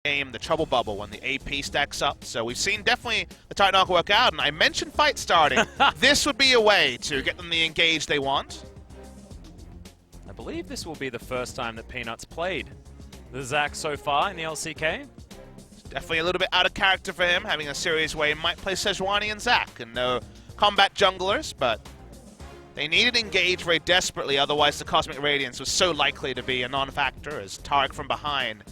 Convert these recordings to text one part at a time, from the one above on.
game, the trouble bubble, when the AP stacks up. So we've seen definitely the Titan arc work out, and I mentioned fight starting. This would be a way to get them the engage they want. I believe this will be the first time that Peanut's played the Zac so far in the LCK. Definitely a little bit out of character for him, having a series where he might play Sejuani and Zac, and no combat junglers, but they needed engage very desperately, otherwise the Cosmic Radiance was so likely to be a non-factor, as Tarek from behind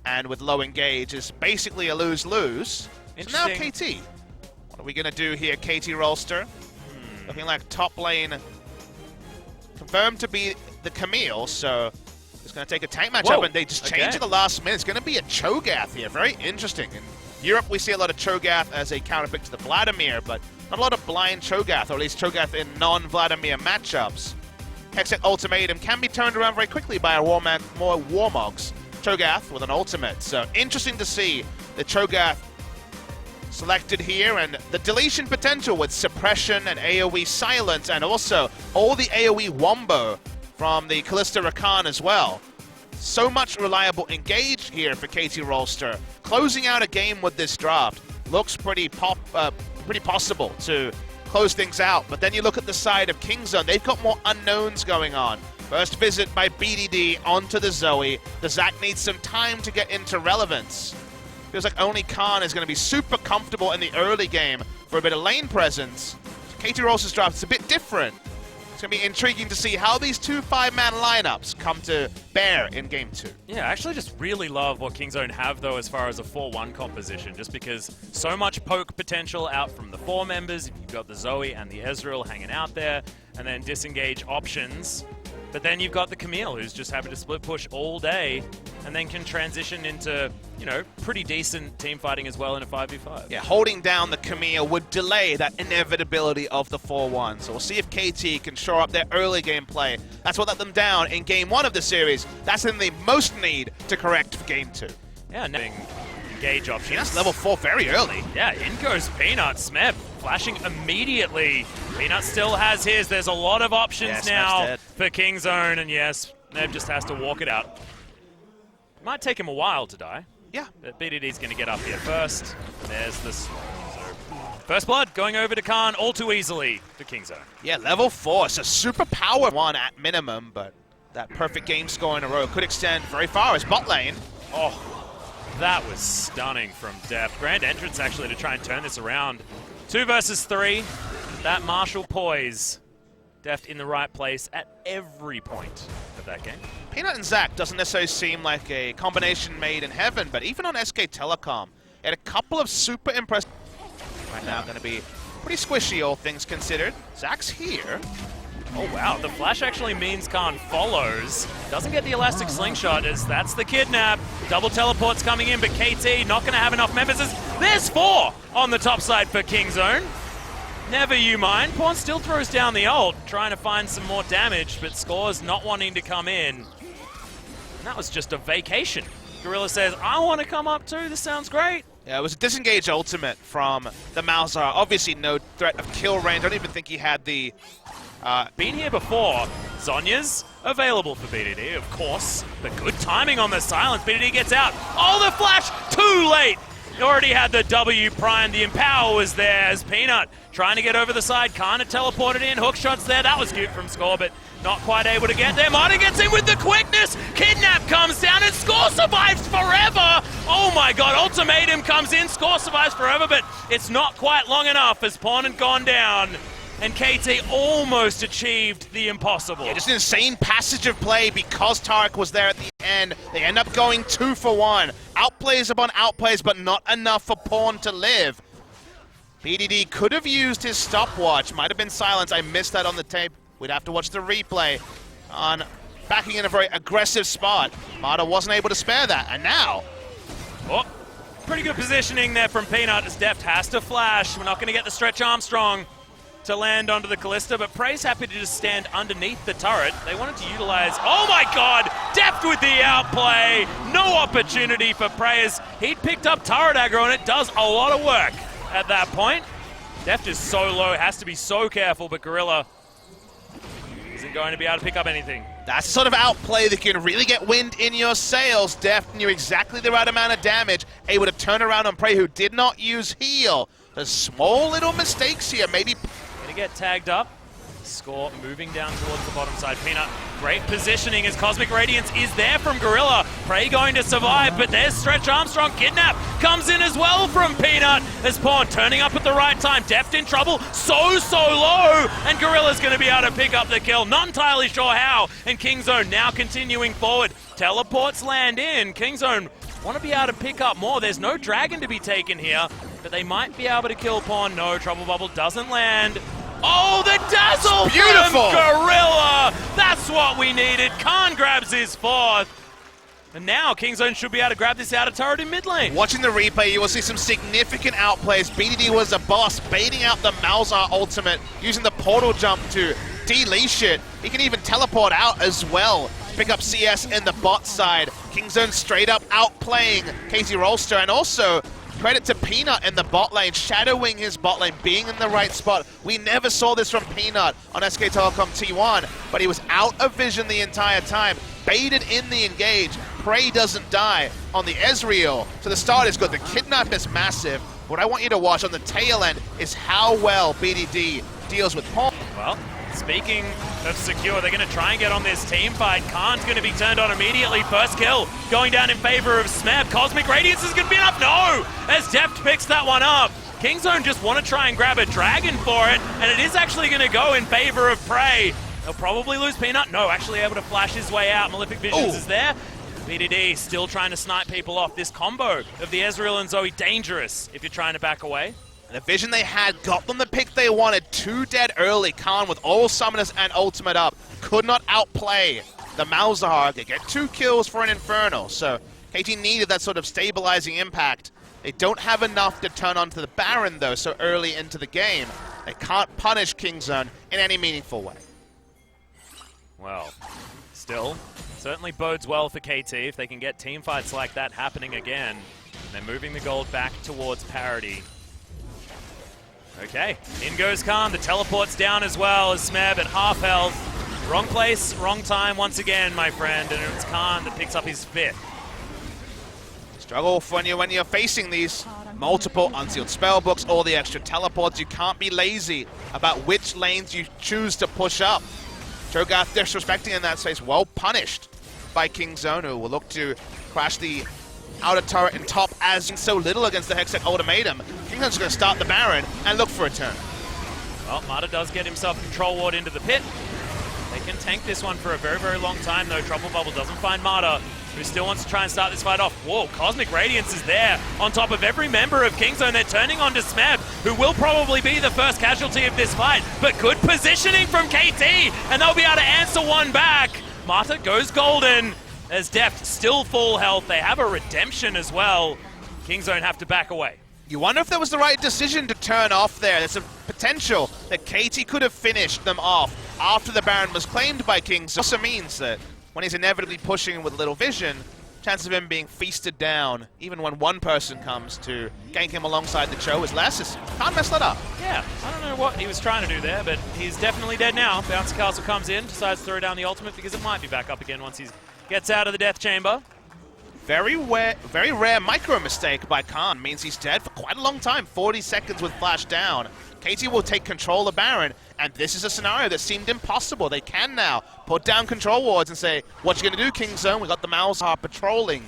and with low engage is basically a lose-lose. So now KT. What are we going to do here, KT Rolster? Looking like top lane confirmed to be the Camille, so it's going to take a tank matchup, and they just change at the last minute. It's going to be a Cho'Gath here. Very interesting. In Europe, we see a lot of Cho'Gath as a counterpick to the Vladimir, but not a lot of blind Cho'Gath, or at least Cho'Gath in non-Vladimir matchups. Hextech Ultimatum can be turned around very quickly by a more Warmogs. Cho'Gath with an ultimate. So interesting to see the Cho'Gath selected here, and the deletion potential with suppression and AoE silence, and also all the AoE wombo from the Kalista Rakan as well. So much reliable engage here for KT Rolster. Closing out a game with this draft looks pretty possible to close things out. But then you look at the side of Kingzone, they've got more unknowns going on. First visit by BDD onto the Zoe. The Zac needs some time to get into relevance. Feels like only Khan is going to be super comfortable in the early game for a bit of lane presence. KT Rolster's draft is a bit different. It's going to be intriguing to see how these two 5-man lineups come to bear in Game 2. Yeah, I actually just really love what Kingzone have, though, as far as a 4-1 composition, just because so much poke potential out from the 4 members. You've got the Zoe and the Ezreal hanging out there, and then disengage options. But then you've got the Camille, who's just happy to split push all day, and then can transition into, you know, pretty decent team fighting as well in a 5v5. Yeah, holding down the Camille would delay that inevitability of the 4-1. So we'll see if KT can shore up their early game play. That's what let them down in Game 1 of the series. That's when they most need to correct for Game 2. Yeah, engage options. That's level 4 very early. Yeah, in goes Peanut. Smeb flashing immediately. Peanut still has his. There's a lot of options now for Kingzone, and yes, Smeb just has to walk it out. Might take him a while to die. Yeah. But BDD's going to get up here first. There's this. First blood going over to Khan all too easily to Kingzone. Yeah, level 4. It's a super power one at minimum, but that perfect game score in a row could extend very far as bot lane. Oh, that was stunning from Deft. Grand entrance actually to try and turn this around. 2 versus 3. That martial poise. Deft in the right place at every point of that game. Peanut and Zac doesn't necessarily seem like a combination made in heaven, but even on SK Telecom, had a couple of super impressive. Right now, going to be pretty squishy, all things considered. Zac's here. Oh wow, the flash actually means Khan follows. Doesn't get the elastic slingshot as that's the kidnap. Double teleports coming in, but KT not going to have enough members. There's 4 on the top side for Kingzone. Never you mind. Pawn still throws down the ult, trying to find some more damage, but Scores not wanting to come in. And that was just a vacation. Gorilla says, I want to come up too, this sounds great. Yeah, it was a disengage ultimate from the Malzahar. Obviously no threat of kill range. I don't even think he had the... Been here before. Zonya's available for BDD, of course. But good timing on the silence. BDD gets out. Oh, the flash! Too late! He already had the W prime. The Empower was there as Peanut trying to get over the side. Kind of teleported in. Hook shots there. That was cute from Score, but not quite able to get there. Martin gets in with the quickness. Kidnap comes down and Score survives forever. Oh my god, Ultimatum comes in. Score survives forever, but it's not quite long enough as Pawn had gone down. And KT almost achieved the impossible. Yeah, just an insane passage of play because Tarek was there at the end. They end up going 2 for 1. Outplays upon outplays, but not enough for Pawn to live. BDD could have used his stopwatch. Might have been silence. I missed that on the tape. We'd have to watch the replay on backing in a very aggressive spot. Mata wasn't able to spare that, and now... Oh, pretty good positioning there from Peanut as Deft has to flash. We're not going to get the Stretch Armstrong to land onto the Kalista, but Prey's happy to just stand underneath the turret. They wanted to utilize, oh my god, Deft with the outplay. No opportunity for Prey as he'd picked up turret aggro, and it does a lot of work at that point. Deft is so low, has to be so careful, but Gorilla isn't going to be able to pick up anything. That's the sort of outplay that can really get wind in your sails. Deft knew exactly the right amount of damage, able to turn around on Prey, who did not use heal. There's small little mistakes here, maybe. Gonna get tagged up. Score moving down towards the bottom side. Peanut, great positioning as Cosmic Radiance is there from Gorilla. Prey going to survive, but there's Stretch Armstrong. Kidnap comes in as well from Peanut as Pawn turning up at the right time. Deft in trouble, so low, and Gorilla's going to be able to pick up the kill. Not entirely sure how, and Kingzone now continuing forward. Teleports land in. Kingzone want to be able to pick up more. There's no dragon to be taken here, but they might be able to kill Pawn. No, Trouble Bubble doesn't land. Oh, the dazzle beautiful from Gorilla! That's what we needed. Khan grabs his fourth. And now Kingzone should be able to grab this outer turret in mid lane. Watching the replay, you will see some significant outplays. BDD was a boss, baiting out the Malzahar ultimate, using the portal jump to de-leash it. He can even teleport out as well. Pick up CS in the bot side. Kingzone straight up outplaying KZ Rolster, and also credit to Peanut in the bot lane, shadowing his bot lane, being in the right spot. We never saw this from Peanut on SK Telecom T1, but he was out of vision the entire time, baited in the engage. Prey doesn't die on the Ezreal, so the start is good. The kidnap is massive. What I want you to watch on the tail end is how well BDD deals with Pawn. Well, speaking of secure, they're going to try and get on this team fight. Khan's going to be turned on immediately. First kill going down in favor of Smeb. Cosmic Radiance is going to be enough. No! As Deft picks that one up. Kingzone just want to try and grab a dragon for it, and it is actually going to go in favor of Prey. They'll probably lose Peanut. No, actually able to flash his way out. Malefic Visions is there. BDD still trying to snipe people off. This combo of the Ezreal and Zoe, dangerous if you're trying to back away. The vision they had got them the pick they wanted. 2 dead early. Khan with all summoners and ultimate up could not outplay the Malzahar. They get 2 kills for an Infernal. So KT needed that sort of stabilizing impact. They don't have enough to turn onto the Baron though so early into the game. They can't punish Kingzone in any meaningful way. Well, still, certainly bodes well for KT if they can get team fights like that happening again. They're moving the gold back towards parity. Okay, in goes Khan. The teleport's down as well as Smeb at half health. Wrong place, wrong time once again, my friend, and it's Khan that picks up his 5th. Struggle when you're facing these multiple unsealed spellbooks or the extra teleports. You can't be lazy about which lanes you choose to push up. Cho'Gath disrespecting in that space, well punished by Kingzone, who will look to crash the outer turret and top as so little against the Hextech ultimatum. Kingzone's going to start the Baron and look for a turn. Well, Mata does get himself control ward into the pit. They can tank this one for a very, very long time, though. Trouble Bubble doesn't find Mata, who still wants to try and start this fight off. Whoa, Cosmic Radiance is there on top of every member of Kingzone. They're turning on to Smeb, who will probably be the first casualty of this fight. But good positioning from KT, and they'll be able to answer one back. Mata goes golden, as Deft still full health. They have a redemption as well. Kingzone have to back away. You wonder if that was the right decision to turn off there. There's a potential that KT could have finished them off after the Baron was claimed by Kingzone. Also means that when he's inevitably pushing with little vision, chances of him being feasted down, even when one person comes to gank him alongside the Cho, is less. Can't mess that up. Yeah, I don't know what he was trying to do there, but he's definitely dead now. Bouncy Castle comes in, decides to throw down the ultimate because it might be back up again once he gets out of the death chamber. Very rare micro mistake by Khan means he's dead for quite a long time. 40 seconds with flash down. KT will take control of Baron, and this is a scenario that seemed impossible. They can now put down control wards and say, what you gonna do, Kingzone? We got the Malzahar patrolling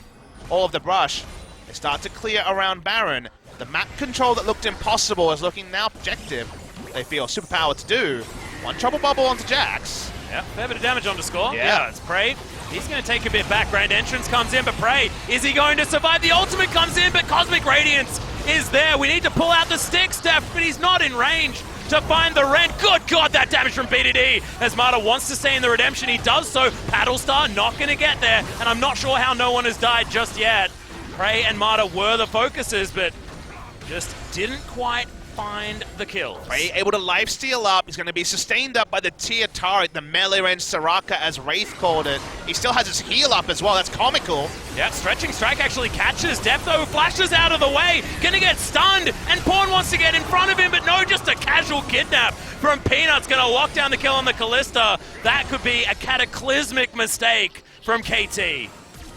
all of the brush. They start to clear around Baron. The map control that looked impossible is looking now objective. They feel superpower to do. One Trouble Bubble onto Jax. Yeah, fair bit of damage on the score. Yeah, it's Prey. He's going to take a bit back. Grand Entrance comes in, but Prey, is he going to survive? The ultimate comes in, but Cosmic Radiance is there. We need to pull out the stick, Steph, but he's not in range to find the Rend. Good God, that damage from BDD. As Mata wants to stay in the redemption, he does so. Paddlestar not going to get there, and I'm not sure how no one has died just yet. Prey and Mata were the focuses, but just didn't quite find the kills. Ray able to lifesteal up. He's going to be sustained up by the tier turret, the melee range Soraka, as Wraith called it. He still has his heal up as well. That's comical. Yeah, Stretching Strike actually catches. Deft, though, flashes out of the way. Gonna get stunned, and Pawn wants to get in front of him, but no, just a casual kidnap from Peanut's gonna lock down the kill on the Callista. That could be a cataclysmic mistake from KT.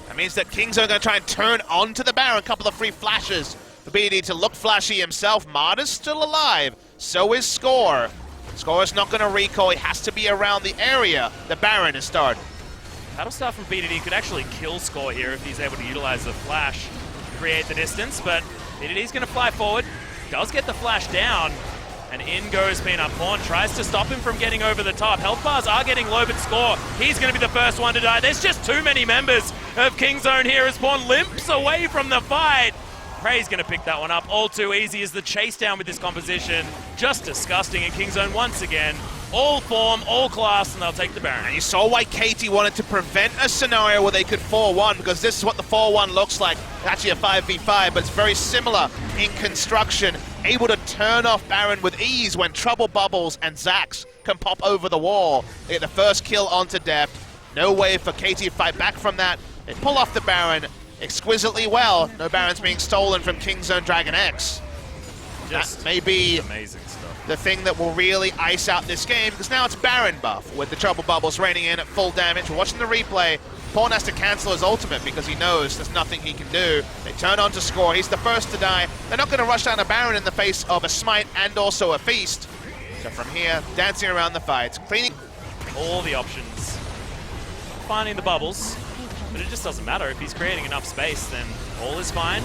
That means that Kings are going to try and turn onto the Baron. A couple of free flashes for BD to look flashy himself. Marta's still alive. So is Score. Score is not going to recall. He has to be around the area. The Baron is starting. Battlestar from BDD could actually kill Score here if he's able to utilize the flash to create the distance, but BDD's going to fly forward. Does get the flash down, and in goes Peanut. Pawn tries to stop him from getting over the top. Health bars are getting low, but Score, he's going to be the first one to die. There's just too many members of Kingzone here as Pawn limps away from the fight. Prey's going to pick that one up. All too easy is the chase down with this composition. Just disgusting, and Kingzone once again, all form, all class, and they'll take the Baron. And you saw why Katie wanted to prevent a scenario where they could 4-1, because this is what the 4-1 looks like. Actually a 5v5, but it's very similar in construction. Able to turn off Baron with ease when Trouble Bubbles and Zax can pop over the wall. They get the first kill onto Deft. No way for Katie to fight back from that. They pull off the Baron exquisitely well. No Barons being stolen from Kingzone Dragon X. Just that may be amazing stuff. The thing that will really ice out this game, because now it's Baron buff with the Trouble Bubbles raining in at full damage. We're watching the replay. Pawn has to cancel his ultimate because he knows there's nothing he can do. They turn on to Score. He's the first to die. They're not going to rush down a Baron in the face of a Smite and also a Feast. So from here, dancing around the fights, cleaning all the options. Finding the bubbles, but it just doesn't matter. If he's creating enough space, then all is fine.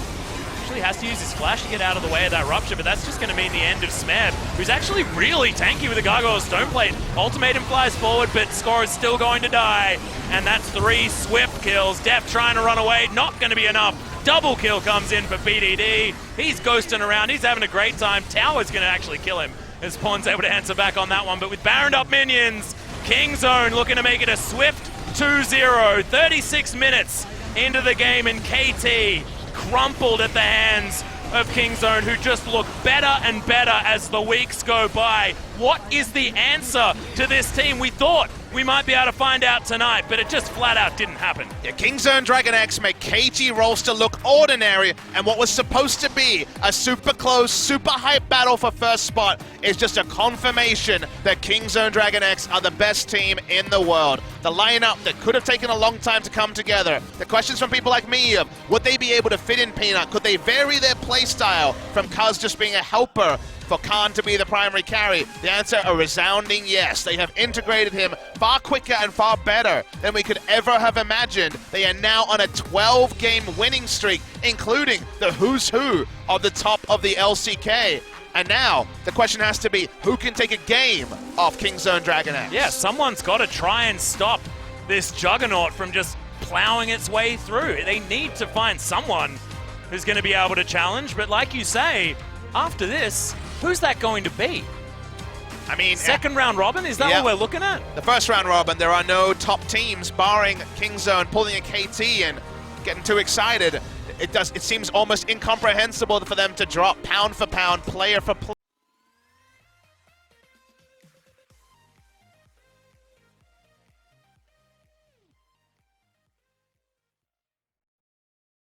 Actually has to use his flash to get out of the way of that rupture, but that's just going to mean the end of Smeb, who's actually really tanky with a Gargoyle Stoneplate. Ultimatum flies forward, but Score is still going to die, and that's 3 swift kills. Deft trying to run away, not going to be enough. Double kill comes in for BDD. He's ghosting around, he's having a great time. Tower's going to actually kill him, as Pawn's able to answer back on that one, but with Baroned up minions, Kingzone looking to make it a swift 2-0. 36 minutes into the game, and KT crumpled at the hands of Kingzone, who just look better and better as the weeks go by. What is the answer to this team? We thought we might be able to find out tonight, but it just flat out didn't happen. Yeah, Kingzone Dragon X make KT roster look ordinary, and what was supposed to be a super close, super hype battle for first spot is just a confirmation that Kingzone Dragon X are the best team in the world. The lineup that could have taken a long time to come together. The questions from people like me of, would they be able to fit in Peanut? Could they vary their playstyle from Kaz just being a helper for Khan to be the primary carry? The answer, a resounding yes. They have integrated him far quicker and far better than we could ever have imagined. They are now on a 12-game winning streak, including the who's who of the top of the LCK. And now, the question has to be, who can take a game off Kingzone Dragon X? Yeah, someone's got to try and stop this juggernaut from just plowing its way through. They need to find someone who's going to be able to challenge, but like you say, after this, who's that going to be? I mean, second round robin, is that what we're looking at? The first round robin, there are no top teams barring Kingzone pulling a KT and getting too excited. It seems almost incomprehensible for them to drop pound for pound, player for player.